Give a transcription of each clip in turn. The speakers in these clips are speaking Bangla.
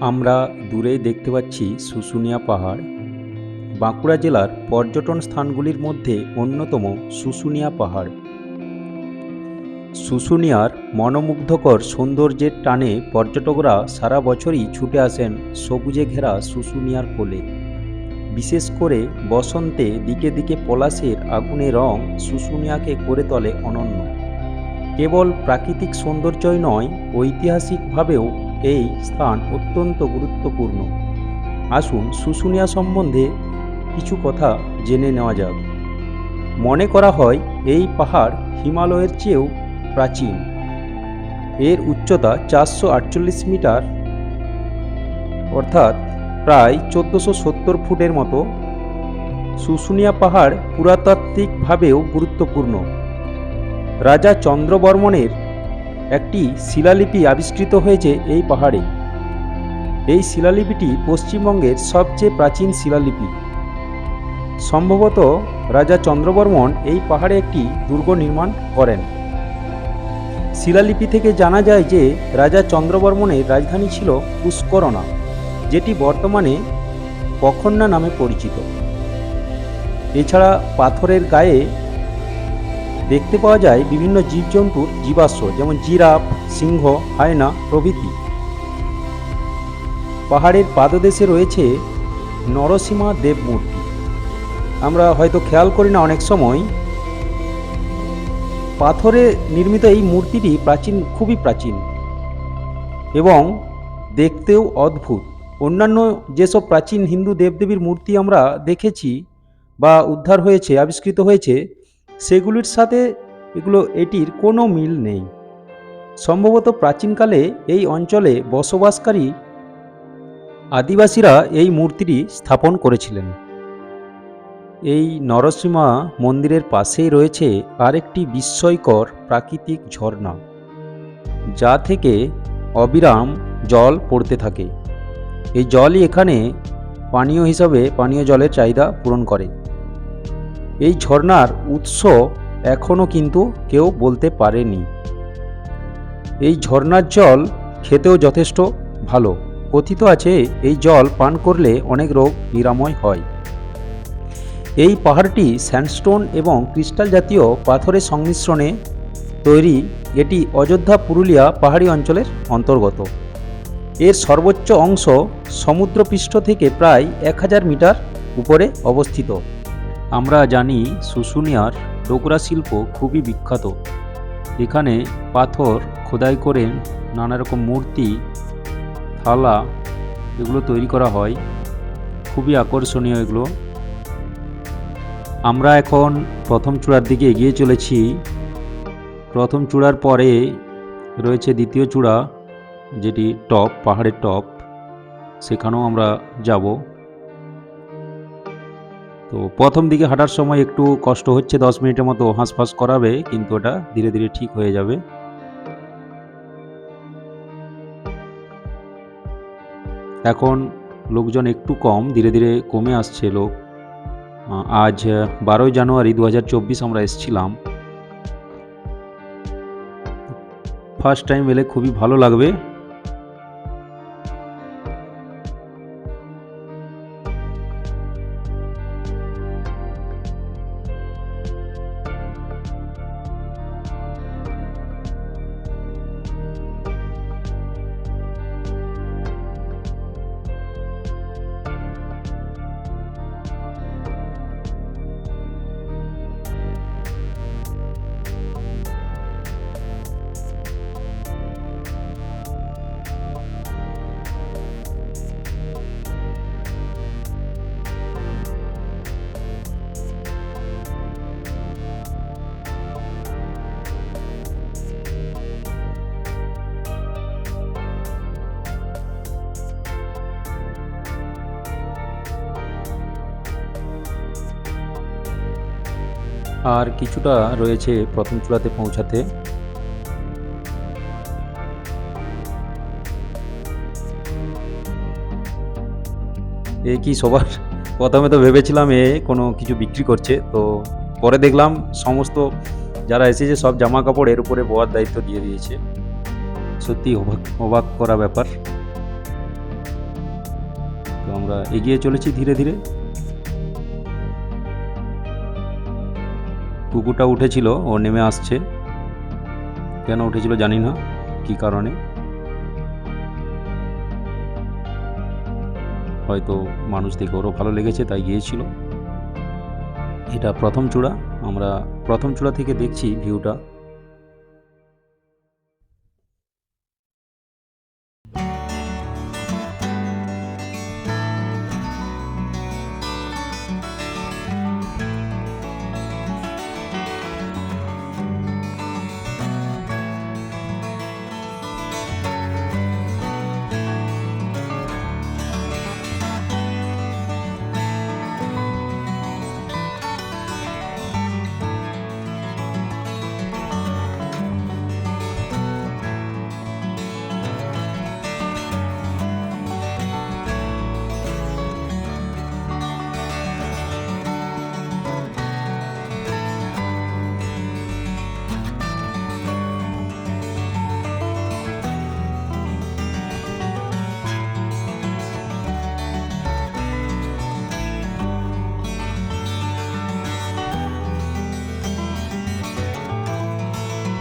আমরা দূরেই দেখতে পাচ্ছি শুশুনিয়া পাহাড়। বাঁকুড়া জেলার পর্যটন স্থানগুলির মধ্যে অন্যতম শুশুনিয়া পাহাড়। শুশুনিয়ার মনোমুগ্ধকর সৌন্দর্যের টানে পর্যটকরা সারা বছরই ছুটে আসেন সবুজে ঘেরা শুশুনিয়ার কোলে। বিশেষ করে বসন্তে দিকে দিকে পলাশের আগুনে রং শুশুনিয়াকে করে তোলে অনন্য। কেবল প্রাকৃতিক সৌন্দর্যই নয়, ঐতিহাসিকভাবেও এই স্থান অত্যন্ত গুরুত্বপূর্ণ। আসুন শুশুনিয়া সম্বন্ধে কিছু কথা জেনে নেওয়া যাক। মনে করা হয় এই পাহাড় হিমালয়ের চেয়েও প্রাচীন। এর উচ্চতা 448 মিটার, অর্থাৎ প্রায় 1470 ফুটের মতো। শুশুনিয়া পাহাড় পুরাতাত্ত্বিকভাবেও গুরুত্বপূর্ণ। রাজা চন্দ্রবর্মনের একটি শিলালিপি আবিষ্কৃত হয়েছে এই পাহাড়ে। এই শিলালিপিটি পশ্চিমবঙ্গের সবচেয়ে প্রাচীন শিলালিপি। সম্ভবত রাজা চন্দ্রবর্মন এই পাহাড়ে একটি দুর্গ নির্মাণ করেন। শিলালিপি থেকে জানা যায় যে রাজা চন্দ্রবর্মনের রাজধানী ছিল পুষ্করণা, যেটি বর্তমানে পখন্না নামে পরিচিত। এছাড়া পাথরের গায়ে দেখতে পাওয়া যায় বিভিন্ন জীবজন্তুর জীবাশ্ম, যেমন জিরাফ, সিংহ, হায়না প্রভৃতি। পাহাড়ের পাদদেশে রয়েছে নরসিংহ দেব মূর্তি। আমরা হয়তো খেয়াল করি না অনেক সময়, পাথরে নির্মিত এই মূর্তিটি খুবই প্রাচীন এবং দেখতেও অদ্ভুত। অন্যান্য যেসব প্রাচীন হিন্দু দেবদেবীর মূর্তি আমরা দেখেছি বা উদ্ধার হয়েছে, আবিষ্কৃত হয়েছে, সেগুলির সাথে এটির কোনো মিল নেই। সম্ভবত প্রাচীনকালে এই অঞ্চলে বসবাসকারী আদিবাসীরা এই মূর্তিটি স্থাপন করেছিলেন। এই নরসিংহ মন্দিরের পাশেই রয়েছে আরেকটি বিস্ময়কর প্রাকৃতিক ঝর্ণা, যা থেকে অবিরাম জল পড়তে থাকে। এই জলই এখানে পানীয় জলের চাহিদা পূরণ করে। এই ঝর্ণার উৎস এখনও কিন্তু কেউ বলতে পারেনি। এই ঝর্ণার জল খেতেও যথেষ্ট ভালো। কথিত আছে এই জল পান করলে অনেক রোগ নিরাময় হয়। এই পাহাড়টি স্যান্ডস্টোন এবং ক্রিস্টাল জাতীয় পাথরের সংমিশ্রণে তৈরি। এটি অযোধ্যা পুরুলিয়া পাহাড়ি অঞ্চলের অন্তর্গত। এর সর্বোচ্চ অংশ সমুদ্রপৃষ্ঠ থেকে প্রায় 1000 মিটার উপরে অবস্থিত। আমরা জানি শুশুনিয়ার ডোকরা শিল্প খুবই বিখ্যাত। এখানে পাথর খোদাই করে নানা রকম মূর্তি, থালা এগুলো তৈরি করা হয়। খুবই আকর্ষণীয় এগুলো। আমরা এখন প্রথম চূড়ার দিকে এগিয়ে চলেছি। প্রথম চূড়ার পরে রয়েছে দ্বিতীয় চূড়া, যেটি টপ, পাহাড়ের টপ। সেখানেও আমরা যাব। তো প্রথম দিকে হাঁটার সময় একটু কষ্ট হচ্ছে, 10 মিনিটের মতো হাঁসফাঁস করাবে, কিন্তু ওটা ধীরে ধীরে ঠিক হয়ে যাবে। এখন লোকজন একটু কম, ধীরে ধীরে কমে আসছে লোক। আজ 12 জানুয়ারি 2024 আমরা এসেছিলাম। ফার্স্ট টাইম এলে খুবই ভালো লাগবে। আর কিছুটা রয়েছে প্রথম চূড়াতে পৌঁছাতে। এ কি সবার প্রথমে তো ভেবেছিলাম কোনো কিছু বিক্রি করছে, তো পরে দেখলাম সমস্ত যারা এসেছে সব জামা কাপড় এর উপরে বওয়ার দায়িত্ব দিয়ে দিয়েছে। সত্যি অবাক করা ব্যাপার। আমরা এগিয়ে চলেছি ধীরে ধীরে। কুকুরটা উঠেছিল, ও নেমে আসছে। কেন উঠেছিল জানি না, কী কারণে। হয়তো মানুষ দেখে ওরও ভালো লেগেছে তাই গিয়েছিল। এটা প্রথম চূড়া, আমরা প্রথম চূড়া থেকে দেখছি ভিউটা।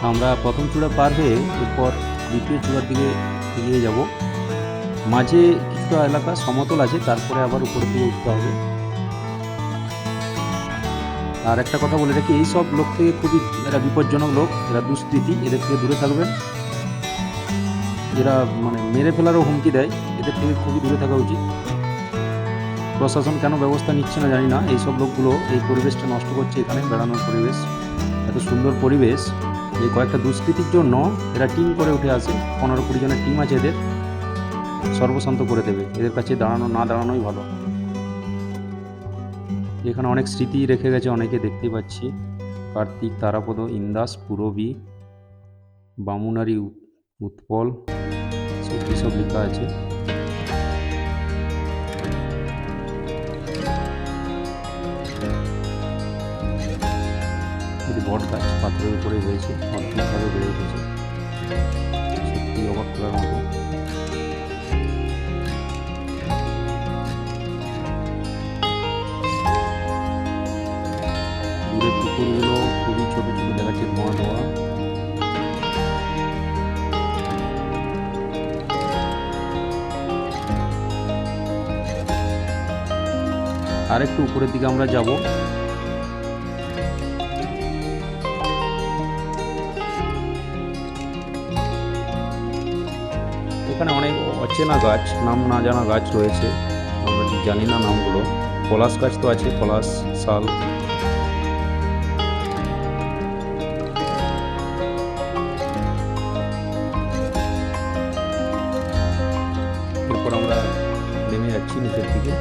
আমরা প্রথম চূড়া পার হয়ে এরপর দ্বিতীয় চূড়ার দিকে এগিয়ে যাব। মাঝে কিছুটা এলাকা সমতল আছে, তারপরে আবার উপরের দিকে উঠতে হবে। আর একটা কথা বলে রাখি, এই সব লোক থেকে খুবই এরা বিপজ্জনক লোক, এরা দুষ্কৃতী, এদের থেকে দূরে থাকবেন। এরা মানে মেরে ফেলারও হুমকি দেয়, এদের থেকে খুবই দূরে থাকা উচিত। প্রশাসন কেন ব্যবস্থা নিচ্ছে না জানি না। এইসব লোকগুলো এই পরিবেশটা নষ্ট করছে, এখানে বেড়ানোর পরিবেশ, এত সুন্দর পরিবেশ। এই কয়েকটা দুষ্কৃতির জন্য এরা টিম করে উঠে আসে, 15-20 জনের টিম আছে এদের, সর্বশান্ত করে দেবে। এদের কাছে না দাঁড়ানোই ভালো। এখানে অনেক স্মৃতি রেখে গেছে অনেকে, দেখতেই পাচ্ছি। কার্তিক, তারাপদ, ইন্দাস, পুরবী, বামুনারি, উৎপল, সব লেখা আছে। এটি বট গাছ, পাথরের উপরে হয়েছে, অদ্ভুতভাবে বেড়ে উঠেছে, সত্যি অবাক করার মতো। দূরের পুকুরগুলো খুবই ছোট ছোট দেখাচ্ছে, ধোঁয়া ধোঁয়া। আর একটু উপরের দিকে আমরা যাব। এখানে অনেক অচেনা গাছ, নাম না জানা গাছ রয়েছে, আমরা ঠিক জানি না নামগুলো। পলাশ গাছ তো আছে, পলাশ, শাল। এরপর আমরা নেমে যাচ্ছি নিচের দিকে।